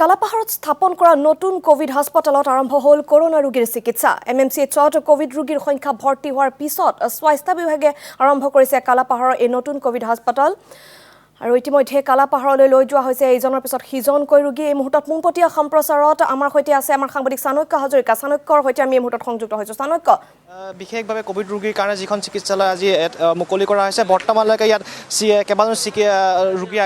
কালাপাহাৰত স্থাপন কৰা নতুন কোভিড হাস্পতালত আৰম্ভ হ'ল কৰোনা ৰোগীৰ চিকিৎসা। MMCHত কোভিড ৰোগীৰ সংখ্যা ভৰ্তি হোৱাৰ পিছত স্বাস্থ্য বিভাগে আৰম্ভ কৰিছে কালাপাহাৰৰ এই নতুন কোভিড হাস্পতাল। আৰু ইতিমধ্যে কালাপাহাৰলৈ লৈ যোৱা হৈছে এইজনৰ পিছত সিজনকৈ ৰোগী। এই মুহূৰ্তত মুম্পটীয়া সম্প্ৰচাৰত আমাৰ সৈতে আছে আমাৰ সাংবাদিক চাণক্য হাজৰিকা। চাণক্যৰ সৈতে আমি এই মুহূৰ্তত সংযুক্ত হৈছোঁ। চাণক্য, বিশেষভাৱে কোভিড ৰোগীৰ কাৰণে যিখন চিকিৎসালয় আজি মুকলি কৰা হৈছে, বৰ্তমানলৈকে ইয়াত কেইবাজন ৰোগী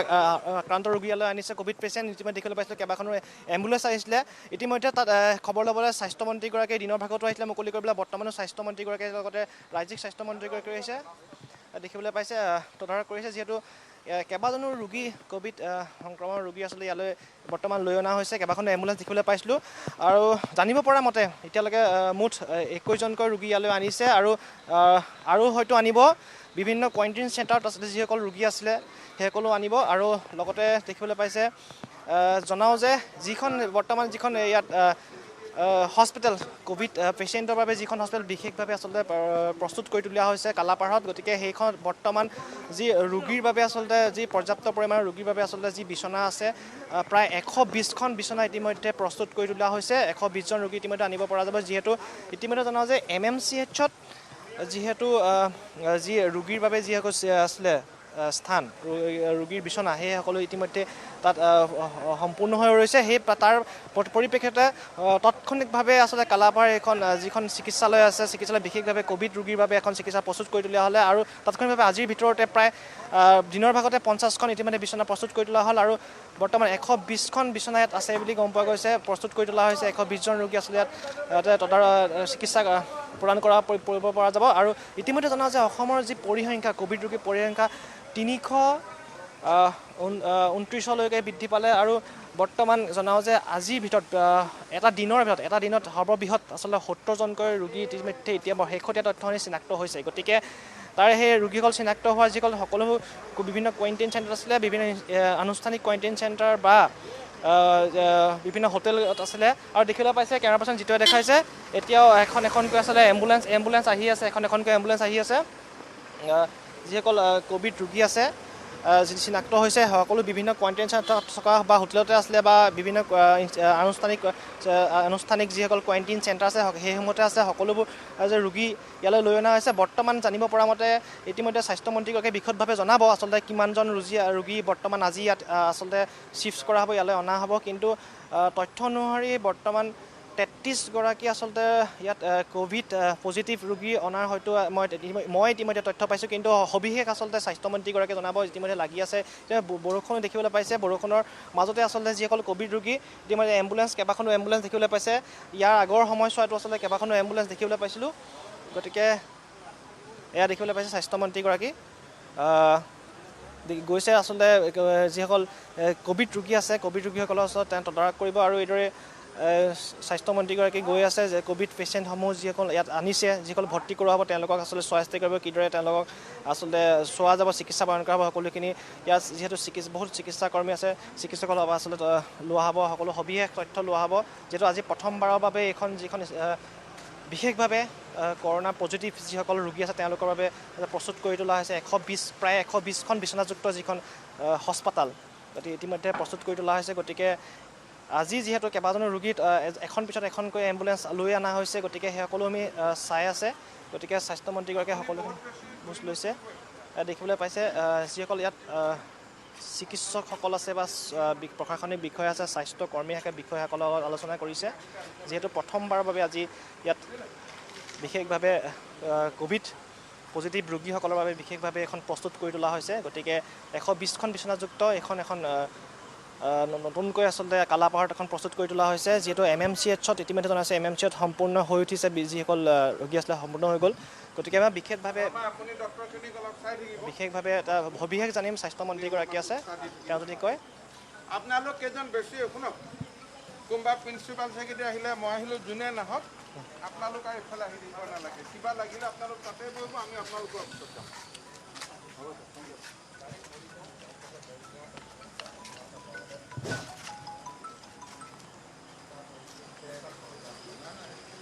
আক্ৰান্ত ৰোগী ইয়ালৈ আনিছে। কোভিড পেচেণ্ট ইতিমধ্যে দেখিবলৈ পাইছিলোঁ কেইবাখনো এম্বুলেঞ্চ আহিছিলে। ইতিমধ্যে তাত খবৰ ল'বলৈ স্বাস্থ্যমন্ত্ৰীগৰাকীয়ে দিনৰ ভাগতো আহিছিলে মুকলি কৰিবলৈ। বৰ্তমানো স্বাস্থ্যমন্ত্ৰীগৰাকীৰ লগতে ৰাজ্যিক স্বাস্থ্যমন্ত্ৰীগৰাকী আহিছে, দেখিবলৈ পাইছে, তদাৰক কৰিছে। যিহেতু কেইবাজনো ৰোগী কোভিড সংক্ৰমণৰ ৰোগী আচলতে ইয়ালৈ বৰ্তমান লৈ অনা হৈছে। কেইবাখনো এম্বুলেঞ্চ দেখিবলৈ পাইছিলোঁ। আৰু জানিব পৰা মতে এতিয়ালৈকে মুঠ 21জনকৈ ৰোগী ইয়ালৈ আনিছে আৰু হয়তো আনিব। বিভিন্ন কোৱাৰেণ্টাইন চেণ্টাৰত আচলতে যিসকল ৰোগী আছিলে সেইসকলো আনিব। আৰু লগতে দেখিবলৈ পাইছে জনাওঁ যে বৰ্তমান যিখন ইয়াত হস্পিটেল কোভিড পেচেণ্টৰ বাবে যিখন হস্পিটেল বিশেষভাৱে আচলতে প্ৰস্তুত কৰি তোলা হৈছে কালাপাহাৰত, গতিকে সেইখন বৰ্তমান যি ৰোগীৰ বাবে আচলতে যি পৰ্যাপ্ত পৰিমাণৰ ৰোগীৰ বাবে আচলতে যি বিচনা আছে, প্ৰায় 120খন বিচনা ইতিমধ্যে প্ৰস্তুত কৰি তোলা হৈছে। 120জন ৰোগী ইতিমধ্যে আনিব পৰা যাব। যিহেতু ইতিমধ্যে জনাওঁ যে MMCHত যিহেতু যি ৰোগীৰ বাবে যিসকল আছিলে স্থান, ৰোগীৰ বিচনা, সেই সকলো ইতিমধ্যে তাত সম্পূৰ্ণ হৈ ৰৈছে। তাৰ পৰিপ্ৰেক্ষিতে তাৎক্ষণিকভাৱে আচলতে কালাপাহাৰ এখন যিখন চিকিৎসালয় আছে, চিকিৎসালয় বিশেষভাৱে কোভিড ৰোগীৰ বাবে এখন চিকিৎসা প্ৰস্তুত কৰি তোলা হ'লে আৰু তাৎক্ষণিকভাৱে আজিৰ ভিতৰতে প্ৰায় দিনৰ ভাগতে 50খন ইতিমধ্যে বিচনা প্ৰস্তুত কৰি তোলা হ'ল। আৰু বৰ্তমান 120খন বিচনা ইয়াত আছে বুলি গম পোৱা গৈছে, প্ৰস্তুত কৰি তোলা হৈছে। 120জন ৰোগী আচলতে ইয়াত চিকিৎসা প্ৰদান কৰিব পৰা যাব। আৰু ইতিমধ্যে জনা যে অসমৰ যি পৰিসংখ্যা, কোভিড ৰোগীৰ পৰিসংখ্যা 329লৈকে বৃদ্ধি পালে। আৰু বৰ্তমান জনাওঁ যে আজিৰ ভিতৰত এটা দিনত সৰ্ববৃহৎ আচলতে 70জনকৈ ৰোগী ইতিমধ্যে এতিয়া শেহতীয়া তথ্যখিনি চিনাক্ত হৈছে। গতিকে তাৰে সেই ৰোগীসকল চিনাক্ত হোৱা যিসকল সকলো বিভিন্ন কোৱাৰেণ্টাইন চেণ্টাৰ আছিলে, বিভিন্ন আনুষ্ঠানিক কোৱাৰেণ্টাইন চেণ্টাৰ বা বিভিন্ন হোটেলত আছিলে। আৰু দেখিবলৈ পাইছে কেমেৰা পাৰ্চন যিটোৱে দেখাইছে, এতিয়াও এখনকৈ আচলতে এম্বুলেঞ্চ আহি আছে, এখনকৈ এম্বুলেঞ্চ আহি আছে। যিসকল কোভিড ৰোগী আছে যি চিনাক্ত হৈছে সকলো বিভিন্ন কোৱাৰেণ্টাইন চেণ্টাৰত থকা বা হোটেলতে আছিলে বা বিভিন্ন আনুষ্ঠানিক যিসকল কোৱাৰেণ্টাইন চেণ্টাৰ আছে সেইসমূহতে আছে। সকলোবোৰ ৰোগী ইয়ালৈ লৈ অনা হৈছে। বৰ্তমান জানিব পৰা মতে ইতিমধ্যে স্বাস্থ্যমন্ত্ৰীগৰাকীয়ে বিশদভাৱে জনাব আচলতে কিমানজন ৰোগী বৰ্তমান আজি ইয়াত আচলতে চিফ্ট কৰা হ'ব, ইয়ালৈ অনা হ'ব। কিন্তু তথ্য অনুসৰি বৰ্তমান 33গৰাকী আচলতে ইয়াত কোভিড পজিটিভ ৰোগী অনাৰ হয়তো মই ইতিমধ্যে তথ্য পাইছোঁ। কিন্তু সবিশেষ আচলতে স্বাস্থ্যমন্ত্ৰীগৰাকীয়ে জনাব, ইতিমধ্যে লাগি আছে। বৰষুণো দেখিবলৈ পাইছে, বৰষুণৰ মাজতে আচলতে যিসকল কোভিড ৰোগী ইতিমধ্যে কেইবাখনো এম্বুলেঞ্চ দেখিবলৈ পাইছে। ইয়াৰ আগৰ সময়ছোৱাতো আচলতে কেইবাখনো এম্বুলেঞ্চ দেখিবলৈ পাইছিলোঁ। গতিকে এয়া দেখিবলৈ পাইছে স্বাস্থ্যমন্ত্ৰীগৰাকী গৈছে আচলতে যিসকল কোভিড ৰোগী আছে, কোভিড ৰোগীসকলৰ ওচৰত তেওঁ তদাৰক কৰিব। আৰু এইদৰে স্বাস্থ্যমন্ত্ৰীগৰাকী গৈ আছে যে কোভিড পেচেণ্টসমূহ যিসকল ইয়াত আনিছে, যিসকল ভৰ্তি কৰোৱা হ'ব তেওঁলোকক আচলতে চোৱা চিতা কৰিব, কিদৰে তেওঁলোকক আচলতে চোৱা যাব, চিকিৎসা প্ৰদান কৰা হ'ব। সকলোখিনি ইয়াত যিহেতু বহুত চিকিৎসাকৰ্মী আছে, চিকিৎসকসকল আচলতে লোৱা হ'ব, সকলো সবিশেষ তথ্য লোৱা হ'ব। যিহেতু আজি প্ৰথমবাৰৰ বাবে যিখন বিশেষভাৱে কৰোনা পজিটিভ যিসকল ৰোগী আছে তেওঁলোকৰ বাবে প্ৰস্তুত কৰি তোলা হৈছে। প্ৰায় 120খন বিচনাযুক্ত যিখন হস্পিটেল, গতিকে ইতিমধ্যে প্ৰস্তুত কৰি তোলা হৈছে। গতিকে আজি যিহেতু কেইবাজনো ৰোগীত এখন পিছত এখনকৈ এম্বুলেঞ্চ লৈ অনা হৈছে, গতিকে সেই সকলো আমি চাই আছে। গতিকে স্বাস্থ্যমন্ত্ৰীগৰাকীয়ে সকলোখিনি বুজ লৈছে। দেখিবলৈ পাইছে যিসকল ইয়াত চিকিৎসকসকল আছে বা প্ৰশাসনিক বিষয়া আছে, স্বাস্থ্যকৰ্মীসকলে বিষয়াসকলৰ লগত আলোচনা কৰিছে। যিহেতু প্ৰথমবাৰৰ বাবে আজি ইয়াত বিশেষভাৱে কোভিড পজিটিভ ৰোগীসকলৰ বাবে বিশেষভাৱে এখন প্ৰস্তুত কৰি তোলা হৈছে। গতিকে 120খন বিচনাযুক্ত এখন নতুনকৈ আচলতে কালাপাহাৰত এখন প্ৰস্তুত কৰি তোলা হৈছে। যিহেতু MMCHত ইতিমধ্যে জনাইছে MMCHত সম্পূৰ্ণ হৈ উঠিছে, যিসকল ৰোগী আছিলে সম্পূৰ্ণ হৈ গ'ল। গতিকে আমাৰ বিশেষভাৱে এটা সবিশেষ জানিম। স্বাস্থ্যমন্ত্ৰীগৰাকী আছে, তেওঁ যদি কয়। আপোনালোক কেইজন বেছি শুনক, কোনোবা প্ৰিন্সিপাল ছেক্ৰেটাৰী আহিলে, মই আহিলোঁ, যোনে নাহক আপোনালোক আৰু এইফালে আহি দিব নালাগে। কিবা লাগিলে আপোনালোক তাতে বহিব, আমি আপোনালোকৰ অফিচত যাম।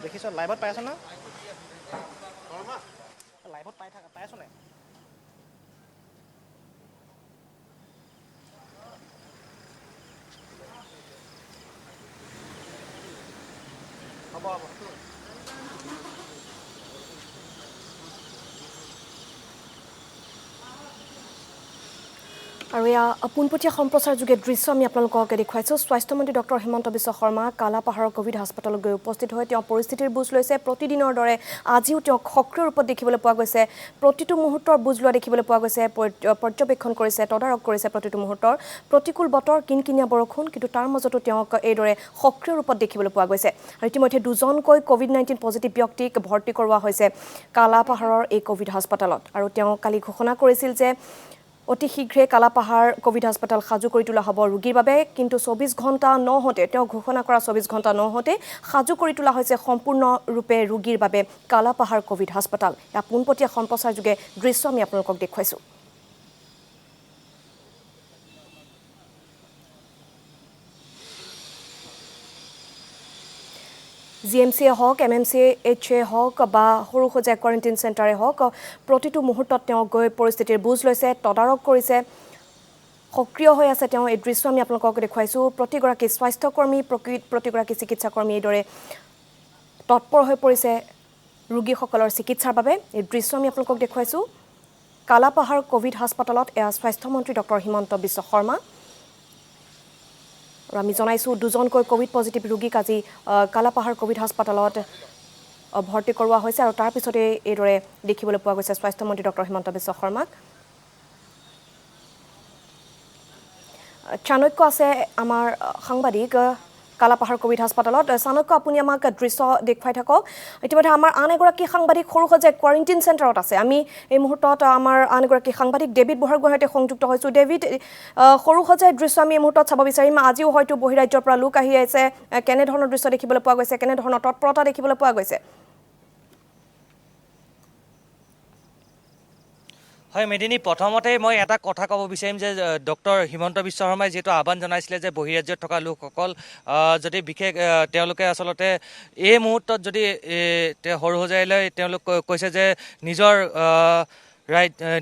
দেখিছ লাইভত পাই আছ না? লাইভত পাই আছ নাই? আৰু এয়া পোনপটীয়া সম্প্ৰচাৰ যোগে দৃশ্য আমি আপোনালোকক দেখুৱাইছোঁ স্বাস্থ্যমন্ত্ৰী ডক্টৰ হিমন্ত বিশ্ব শৰ্মা কালাপাহাৰৰ কোভিড হাস্পতালত গৈ উপস্থিত হৈ তেওঁ পৰিস্থিতিৰ বুজ লৈছে প্ৰতিদিনৰ দৰে আজিও তেওঁক সক্ৰিয় ৰূপত দেখিবলৈ পোৱা গৈছে প্ৰতিটো মুহূৰ্তৰ বুজ লোৱা দেখিবলৈ পোৱা গৈছে পৰ্যবেক্ষণ কৰিছে তদাৰক কৰিছে প্ৰতিটো মুহূৰ্তৰ প্ৰতিকূল বতৰ কিনকিনীয়া বৰষুণ কিন্তু তাৰ মাজতো তেওঁক এইদৰে সক্ৰিয় ৰূপত দেখিবলৈ পোৱা গৈছে আৰু ইতিমধ্যে দুজনকৈ কোভিড-19 পজিটিভ ব্যক্তিক ভৰ্তি কৰোৱা হৈছে কালাপাহাৰৰ এই কোভিড হাস্পতালত আৰু তেওঁ কালি ঘোষণা কৰিছিল যে অতি শীঘ্ৰে কালাপাহাৰ কোভিড হাস্পতাল সাজু কৰি তোলা হ'ব ৰোগীৰ বাবে কিন্তু 24 ঘণ্টা নহওঁতে তেওঁ ঘোষণা কৰা 24 ঘণ্টা নহওঁতে সাজু কৰি তোলা হৈছে সম্পূৰ্ণৰূপে ৰোগীৰ বাবে কালাপাহাৰ কোভিড হাস্পতাল ইয়াৰ পোনপটীয়া সম্প্ৰচাৰ যোগে দৃশ্য আমি আপোনালোকক দেখুৱাইছোঁ জিএমচিয়ে হওক MMCHে হওক বা সৰু সজাই কোৱাৰেণ্টাইন চেণ্টাৰে হওক প্ৰতিটো মুহূৰ্তত তেওঁ গৈ পৰিস্থিতিৰ বুজ লৈছে তদাৰক কৰিছে সক্ৰিয় হৈ আছে তেওঁ এই দৃশ্য আমি আপোনালোকক দেখুৱাইছোঁ প্ৰতিগৰাকী স্বাস্থ্যকৰ্মী প্ৰতিগৰাকী চিকিৎসাকৰ্মী এইদৰে তৎপৰ হৈ পৰিছে ৰোগীসকলৰ চিকিৎসাৰ বাবে এই দৃশ্য আমি আপোনালোকক দেখুৱাইছোঁ কালাপাহাৰ কোভিড হাস্পতালত এয়া স্বাস্থ্যমন্ত্ৰী ডক্টৰ হিমন্ত বিশ্ব শৰ্মা আৰু আমি জনাইছোঁ দুজনকৈ কোভিড পজিটিভ ৰোগীক আজি কালাপাহাৰ কোভিড হাস্পতালত ভৰ্তি কৰোৱা হৈছে আৰু তাৰ পিছতে এইদৰে দেখিবলৈ পোৱা গৈছে স্বাস্থ্যমন্ত্ৰী ডক্টৰ হিমন্ত বিশ্ব শৰ্মাক চাণক্য আছে আমাৰ সাংবাদিক কালাপাহাৰ কোভিড হাস্পতালত চাণক্য আপুনি আমাক দৃশ্য দেখুৱাই থাকক ইতিমধ্যে আমাৰ আন এগৰাকী সাংবাদিক সৰু সজাই কোৱাৰেণ্টাইন চেণ্টাৰত আছে আমি এই মুহূৰ্তত আমাৰ আন এগৰাকী সাংবাদিক ডেভিড বুঢ়াগোহাঁইৰ সৈতে সংযুক্ত হৈছোঁ ডেভিড সৰু সজাই দৃশ্য আমি এই মুহূৰ্তত চাব বিচাৰিম আজিও হয়তো বহিৰাজ্যৰ পৰা লোক আহি আছে কেনেধৰণৰ দৃশ্য দেখিবলৈ পোৱা গৈছে কেনেধৰণৰ তৎপৰতা দেখিবলৈ পোৱা গৈছে হয় মেদিনী প্ৰথমতে মই এটা কথা ক'ব বিচাৰিম যে ডক্টৰ হিমন্ত বিশ্ব শৰ্মাই যিহেতু আহ্বান জনাইছিলে যে বহিৰাজ্যত থকা লোকসকল যদি বিশেষ তেওঁলোকে আচলতে এই মুহূৰ্তত যদি সৰু সজাইলৈ তেওঁলোক কৈছে যে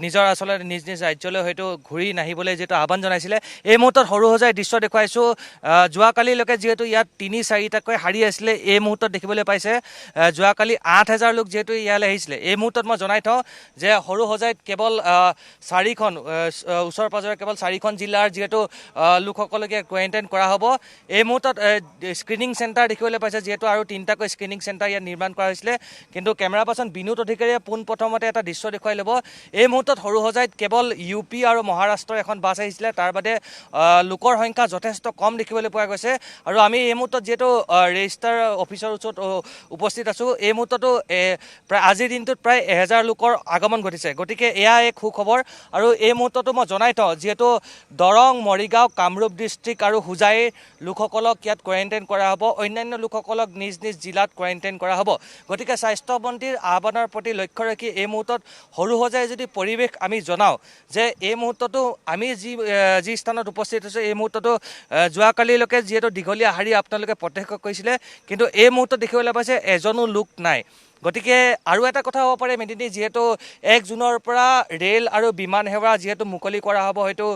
নিজৰ আচলতে নিজ নিজ ৰাজ্যলৈ হয়তো ঘূৰি নাহিবলৈ যিহেতু আহ্বান জনাইছিলে এই মুহূৰ্তত সৰু সজাই দৃশ্য দেখুৱাইছোঁ যোৱাকালিলৈকে যিহেতু ইয়াত 3-4টাকৈ শাৰী আছিলে এই মুহূৰ্তত দেখিবলৈ পাইছে যোৱাকালি 8,000 লোক যিহেতু ইয়ালৈ আহিছিলে এই মুহূৰ্তত মই জনাই থওঁ যে সৰু সজাইত কেৱল 4খন ওচৰ পাজৰে কেৱল 4খন জিলাৰ যিহেতু লোকসকলকে কোৱাৰেণ্টাইন কৰা হ'ব এই মুহূৰ্তত স্ক্ৰিনিং চেণ্টাৰ দেখিবলৈ পাইছে যিহেতু আৰু 3টাকৈ স্ক্ৰিনিং চেণ্টাৰ ইয়াত নিৰ্মাণ কৰা হৈছিলে কিন্তু কেমেৰা পাৰ্চন বিনোদ অধিকাৰীয়ে পোনপ্ৰথমতে এটা দৃশ্য দেখুৱাই ল'ব এই মুহূৰ্তত সৰু সজাইত কেৱল UP আৰু মহাৰাষ্ট্ৰৰ এখন বাছ আহিছিলে তাৰ বাদে লোকৰ সংখ্যা যথেষ্ট কম দেখিবলৈ পোৱা গৈছে আৰু আমি এই মুহূৰ্তত যিহেতু ৰেজিষ্টাৰ অফিচৰ ওচৰত উপস্থিত আছোঁ এই মুহূৰ্ততো প্ৰায় আজিৰ দিনটোত প্ৰায় 1000 লোকৰ আগমন ঘটিছে গতিকে এয়া এক সুখবৰ আৰু এই মুহূৰ্ততো মই জনাই থওঁ যিহেতু দৰং মৰিগাঁও কামৰূপ ডিষ্ট্ৰিক্ট আৰু হোজাইৰ লোকসকলক ইয়াত কোৱাৰেণ্টাইন কৰা হ'ব অন্যান্য লোকসকলক নিজ নিজ জিলাত কোৱাৰেণ্টাইন কৰা হ'ব গতিকে স্বাস্থ্যমন্ত্ৰীৰ আহ্বানৰ প্ৰতি লক্ষ্য ৰাখি এই মুহূৰ্তত সৰু সজাই যদি পৰিৱেশ আমি জনাওঁ যে এই মুহূৰ্ততো আমি যি স্থানত উপস্থিত আছোঁ এই মুহূৰ্ততো যোৱাকালিলৈকে যিহেতু দীঘলীয়া শাৰী আপোনালোকে প্ৰত্যক্ষ কৰিছিলে কিন্তু এই মুহূৰ্তত দেখিবলৈ পাইছে এজনো লোক নাই গতিকে আৰু এটা কথা হ'ব পাৰে মেদিনী যিহেতু 1 জুনৰ পৰা ৰেল আৰু বিমান সেৱা যিহেতু মুকলি কৰা হ'ব হয়তো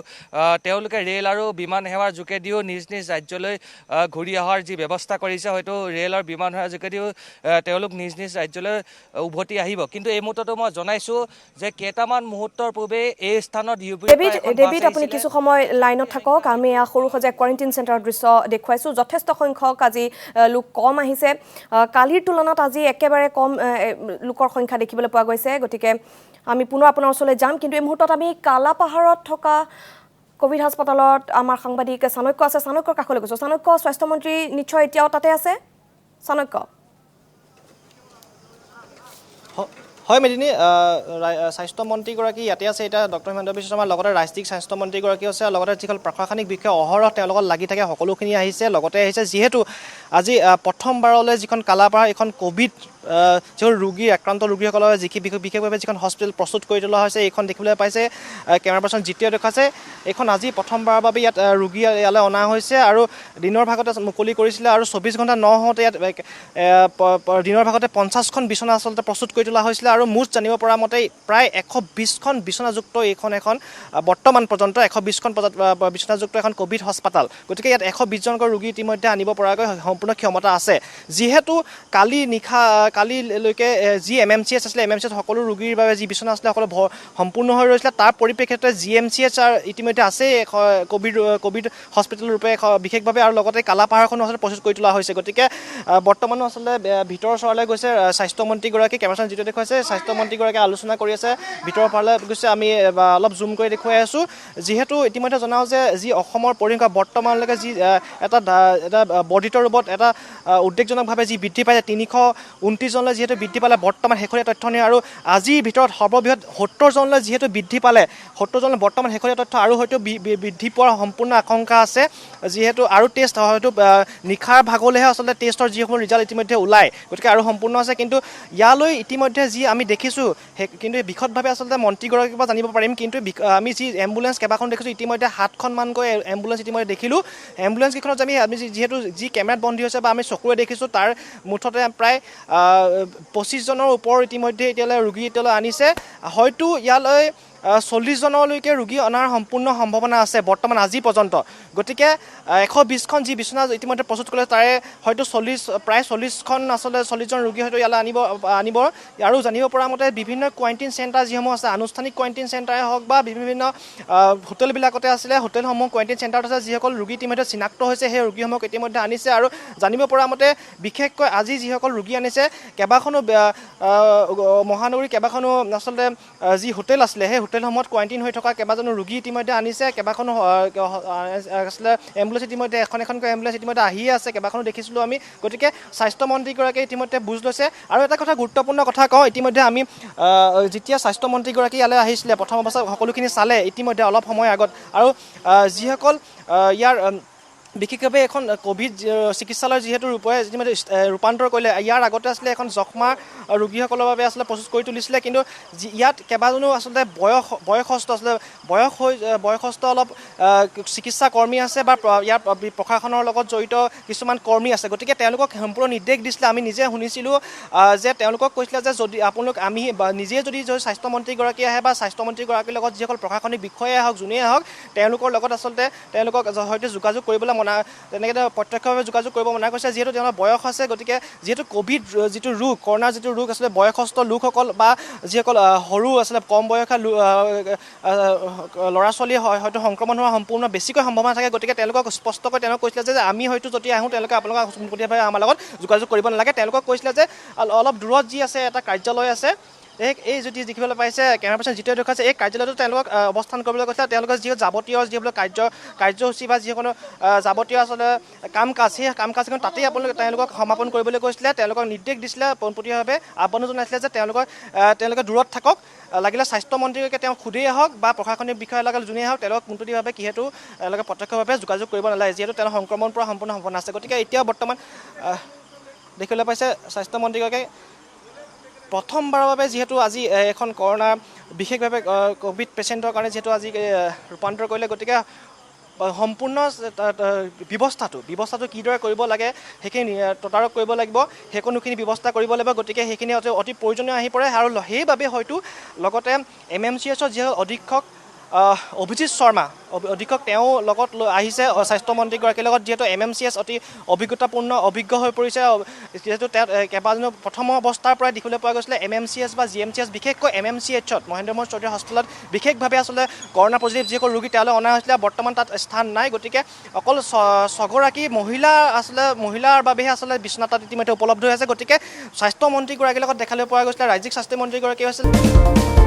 তেওঁলোকে ৰেল আৰু বিমান সেৱাৰ যোগেদিও নিজ নিজ ৰাজ্যলৈ ঘূৰি অহাৰ যি ব্যৱস্থা কৰিছে হয়তো ৰেল আৰু বিমান সেৱাৰ যোগেদিও তেওঁলোক নিজ নিজ ৰাজ্যলৈ উভতি আহিব কিন্তু এই মুহূৰ্ততো মই জনাইছোঁ যে কেইটামান মুহূৰ্তৰ পূৰ্বে এই স্থানত ডেভিড আপুনি কিছু সময় লাইনত থাকক আমি সৰু সজাই কোৱাৰেণ্টাইন চেণ্টাৰৰ দৃশ্য দেখুৱাইছোঁ যথেষ্ট সংখ্যক আজি লোক কম আহিছে কালিৰ তুলনাত আজি একেবাৰে কম লোকৰ সংখ্যা দেখিবলৈ পোৱা গৈছে গতিকে আমি পুনৰ আপোনাৰ ওচৰলৈ যাম কিন্তু এই মুহূৰ্তত আমি কালাপাহাৰত থকা কোভিড হাস্পতালত আমাৰ সাংবাদিক চাণক্য আছে চাণক্যৰ কাষলৈ গৈছোঁ চাণক্য স্বাস্থ্যমন্ত্ৰী নিশ্চয় এতিয়াও তাতে আছে চাণক্য হয় মেদিনী স্বাস্থ্যমন্ত্ৰীগৰাকী ইয়াতে আছে এতিয়া ডক্টৰ হিমন্ত বিশ্ব শৰ্মাৰ লগতে ৰাজ্যিক স্বাস্থ্যমন্ত্ৰীগৰাকী আছে লগতে যিসকল প্ৰশাসনিক বিষয়া অহৰহ তেওঁলোকৰ লাগি থাকে সকলোখিনি আহিছে লগতে আহিছে যিহেতু আজি প্ৰথমবাৰলৈ যিখন কালাপাহাৰ এখন কোভিড যিবোৰ ৰোগী আক্ৰান্ত ৰোগীসকলৰ বিশেষভাৱে যিখন হস্পিটেল প্ৰস্তুত কৰি তোলা হৈছে এইখন দেখিবলৈ পাইছে কেমেৰা পাৰ্চন দ্বিতীয় দেখাইছে এইখন আজি প্ৰথমবাৰৰ বাবে ইয়াত ৰোগী ইয়ালৈ অনা হৈছে আৰু দিনৰ ভাগতে মুকলি কৰিছিলে আৰু 24 ঘণ্টা নহওঁতে ইয়াত দিনৰ ভাগতে 50খন বিচনা আচলতে প্ৰস্তুত কৰি তোলা হৈছিলে আৰু মুঠ জানিব পৰা মতে প্ৰায় 120খন বিচনাযুক্ত এখন বৰ্তমান পৰ্যন্ত 120খন বিচনাযুক্ত এখন কোভিড হাস্পতাল গতিকে ইয়াত 120জনকৈ ৰোগী ইতিমধ্যে আনিব পৰাকৈ সম্পূৰ্ণ ক্ষমতা আছে যিহেতু কালিলৈকে যি MMCH আছিলে MMCH সকলো ৰোগীৰ বাবে যি বিচনা আছিলে সকলো সম্পূৰ্ণ হৈ ৰৈছিলে তাৰ পৰিপ্ৰেক্ষিততে GMCH ইতিমধ্যে আছে কোভিড হস্পিটেল ৰূপে বিশেষভাৱে আৰু লগতে কালাপাহাৰখনো আচলতে প্ৰস্তুত কৰি তোলা হৈছে গতিকে বৰ্তমানো আচলতে ভিতৰৰ চৰলৈ গৈছে স্বাস্থ্যমন্ত্ৰীগৰাকী কেমেৰাখন যিটো দেখুৱাইছে স্বাস্থ্যমন্ত্ৰীগৰাকীয়ে আলোচনা কৰি আছে ভিতৰৰ ফালে গৈছে আমি অলপ জুম কৰি দেখুৱাই আছোঁ যিহেতু ইতিমধ্যে জনাওঁ যে যি অসমৰ পৰিসংখ্যা বৰ্তমানলৈকে যি এটা বৰ্ধিত ৰূপত এটা উদ্বেগজনকভাৱে যি বৃদ্ধি পাইছে 329 জনলৈ যিহেতু বৃদ্ধি পালে বৰ্তমান শেহতীয়া তথ্য নিয়ে আৰু আজিৰ ভিতৰত সৰ্ববৃহৎ 70 জনলৈ যিহেতু বৃদ্ধি পালে 70 জনলৈ বৰ্তমান শেহতীয়া তথ্য আৰু হয়তো বৃদ্ধি পোৱাৰ সম্পূৰ্ণ আশংকা আছে যিহেতু আৰু টেষ্ট হয়তো নিশাৰ ভাগলৈহে আচলতে টেষ্টৰ যিসমূহ ৰিজাল্ট ইতিমধ্যে ওলায় গতিকে আৰু সম্পূৰ্ণ আছে কিন্তু ইয়ালৈ ইতিমধ্যে যি আমি দেখিছোঁ কিন্তু বিশদভাৱে আচলতে মন্ত্ৰীগৰাকীৰ পৰা জানিব পাৰিম কিন্তু আমি যি এম্বুলেঞ্চ কেইবাখন দেখিছোঁ ইতিমধ্যে 7খনমানকৈ এম্বুলেঞ্চ ইতিমধ্যে দেখিলোঁ এম্বুলেঞ্চকেইখনত আমি যিহেতু যি কেমেৰাত বন্দী হৈছে বা আমি চকুৰে দেখিছোঁ তাৰ মুঠতে প্ৰায় 25 জনৰ ওপৰ ইতিমধ্যে এতিয়ালৈ ৰোগী এতিয়ালৈ আনিছে হয়তো ইয়ালৈ 40 জনলৈকে ৰোগী অনাৰ সম্পূৰ্ণ সম্ভাৱনা আছে বৰ্তমান আজি পৰ্যন্ত গতিকে 120খন যি বিচনা ইতিমধ্যে প্ৰস্তুত কৰিলে তাৰে হয়তো প্ৰায় 40খন আচলতে 40 জন ৰোগী হয়তো ইয়ালৈ আনিব আৰু জানিব পৰা মতে বিভিন্ন কোৱাৰেণ্টাইন চেণ্টাৰ যিসমূহ আছে আনুষ্ঠানিক কোৱাৰেণ্টাইন চেণ্টাৰে হওক বা বিভিন্ন হোটেলবিলাকতে আছিলে হোটেলসমূহ কোৱাৰেণ্টাইন চেণ্টাৰত আছে যিসকল ৰোগী ইতিমধ্যে চিনাক্ত হৈছে সেই ৰোগীসমূহক ইতিমধ্যে আনিছে আৰু জানিব পৰা মতে বিশেষকৈ আজি যিসকল ৰোগী আনিছে কেইবাখনো মহানগৰীৰ কেইবাখনো আচলতে যি হোটেল আছিলে সেই হোটেলসমূহত কোৱাৰেণ্টাইন হৈ থকা কেইবাজনো ৰোগী ইতিমধ্যে আনিছে কেইবাখনো আচলতে এম্বুলেঞ্চ ইতিমধ্যে এখনকৈ এম্বুলেঞ্চ ইতিমধ্যে আহিয়ে আছে কেইবাখনো দেখিছিলোঁ আমি গতিকে স্বাস্থ্যমন্ত্ৰীগৰাকীয়ে ইতিমধ্যে বুজ লৈছে আৰু এটা কথা গুৰুত্বপূৰ্ণ কথা কওঁ ইতিমধ্যে আমি যেতিয়া স্বাস্থ্যমন্ত্ৰীগৰাকী ইয়ালৈ আহিছিলে প্ৰথম অৱস্থাত সকলোখিনি চালে ইতিমধ্যে অলপ সময় আগত আৰু যিসকল ইয়াৰ বিশেষভাৱে এখন কোভিড চিকিৎসালয় যিহেতু ইতিমধ্যে ৰূপান্তৰ কৰিলে ইয়াৰ আগতে আছিলে এখন যক্ষ্মা ৰোগীসকলৰ বাবে আচলতে প্ৰস্তুত কৰি তুলিছিলে কিন্তু ইয়াত কেইবাজনো আচলতে বয়সস্থ আচলতে বয়সস্থ অলপ চিকিৎসা কৰ্মী আছে বা ইয়াৰ প্ৰশাসনৰ লগত জড়িত কিছুমান কৰ্মী আছে গতিকে তেওঁলোকক সম্পূৰ্ণ নিৰ্দেশ দিছিলে আমি নিজে শুনিছিলোঁ যে তেওঁলোকক কৈছিলে যে যদি আমি নিজে যদি স্বাস্থ্যমন্ত্ৰীগৰাকী আহে বা স্বাস্থ্যমন্ত্ৰীগৰাকীৰ লগত যিসকল প্ৰশাসনিক বিষয়াই হওক যোনেই হওক তেওঁলোকৰ লগত আচলতে তেওঁলোকক হয়তো যোগাযোগ কৰিবলৈ তেনেকৈ প্ৰত্যক্ষভাৱে যোগাযোগ কৰিব মনা কৰিছে যিহেতু তেওঁলোকৰ বয়স আছে গতিকে যিহেতু কোভিড যিটো ৰোগ কৰোণাৰ যিটো ৰোগ আচলতে বয়সস্থ লোকসকল বা যিসকল সৰু আচলতে কম বয়সীয়া ল'ৰা ছোৱালী হয়তো সংক্ৰমণ হোৱাৰ সম্পূৰ্ণ বেছিকৈ সম্ভাৱনা থাকে গতিকে তেওঁলোকক স্পষ্টকৈ তেওঁলোকক কৈছিলে যে আমি হয়তো যদি আহোঁ তেওঁলোকে আপোনালোকক পোনপটীয়াভাৱে আমাৰ লগত যোগাযোগ কৰিব নালাগে তেওঁলোকক কৈছিলে যে অলপ দূৰত যি আছে এটা কাৰ্যালয় আছে এই যদি দেখিবলৈ পাইছে কেমেৰা পাৰ্চন যিটোৱে দেখুৱাইছে এই কাৰ্যালয়টো তেওঁলোকক অৱস্থান কৰিবলৈ কৈছে তেওঁলোকৰ যি যাৱতীয় যিবিলাক কাৰ্যসূচী বা যিকোনো যাৱতীয় আচলতে কাম কাজ সেই কাম কাজখন তাতেই তেওঁলোকক সমাপন কৰিবলৈ কৈছিলে তেওঁলোকক নিৰ্দেশ দিছিলে পোনপটীয়াভাৱে আহ্বানো জনাইছিলে যে তেওঁলোকে দূৰত থাকক লাগিলে স্বাস্থ্যমন্ত্ৰীকে তেওঁ খুদেই আহক বা প্ৰশাসনিক বিষয়াৰ লগত যোনেই আহক তেওঁলোকক পোনপটীয়াভাৱে যিহেতু তেওঁলোকে প্ৰত্যক্ষভাৱে যোগাযোগ কৰিব নালাগে যিহেতু তেওঁ সংক্ৰমণ পৰা সম্পূৰ্ণ সম্ভাৱনা আছে গতিকে এতিয়াও বৰ্তমান দেখিবলৈ পাইছে স্বাস্থ্যমন্ত্ৰীগৰাকীয়ে প্ৰথমবাৰৰ বাবে যিহেতু আজি এখন কৰোণা বিশেষভাৱে কোভিড পেচেণ্টৰ কাৰণে যিহেতু আজি ৰূপান্তৰ কৰিলে গতিকে সম্পূৰ্ণ ব্যৱস্থাটো কিদৰে কৰিব লাগে সেইখিনি তদাৰক কৰিব লাগিব সেইখিনিখিনি ব্যৱস্থা কৰিব লাগিব গতিকে সেইখিনি অতি প্ৰয়োজনীয় আহি পৰে আৰু সেইবাবে হয়তো লগতে MMCHৰ যি অধীক্ষক অভিজিত শৰ্মা অধীক্ষক তেওঁ লগত আহিছে স্বাস্থ্যমন্ত্ৰীগৰাকীৰ লগত যিহেতু MMCH অতি অভিজ্ঞ হৈ পৰিছে যিহেতু তেওঁ কেইবাজনো প্ৰথম অৱস্থাৰ পৰাই দেখিবলৈ পোৱা গৈছিলে MMCH বা GMCH বিশেষকৈ MMCHত মহেন্দ্ৰ মোহন চৌধুৰী হস্পিটেলত বিশেষভাৱে আচলতে কৰোণা পজিটিভ যিসকল ৰোগী তেওঁলোকে অনা হৈছিলে বৰ্তমান তাত স্থান নাই গতিকে অকল 6গৰাকী মহিলাৰ বাবেহে আচলতে বিচনা তাত ইতিমধ্যে উপলব্ধ হৈ আছে গতিকে স্বাস্থ্যমন্ত্ৰীগৰাকীৰ লগত দেখাবলৈ পোৱা গৈছিলে ৰাজ্যিক স্বাস্থ্যমন্ত্ৰীগৰাকী আছিল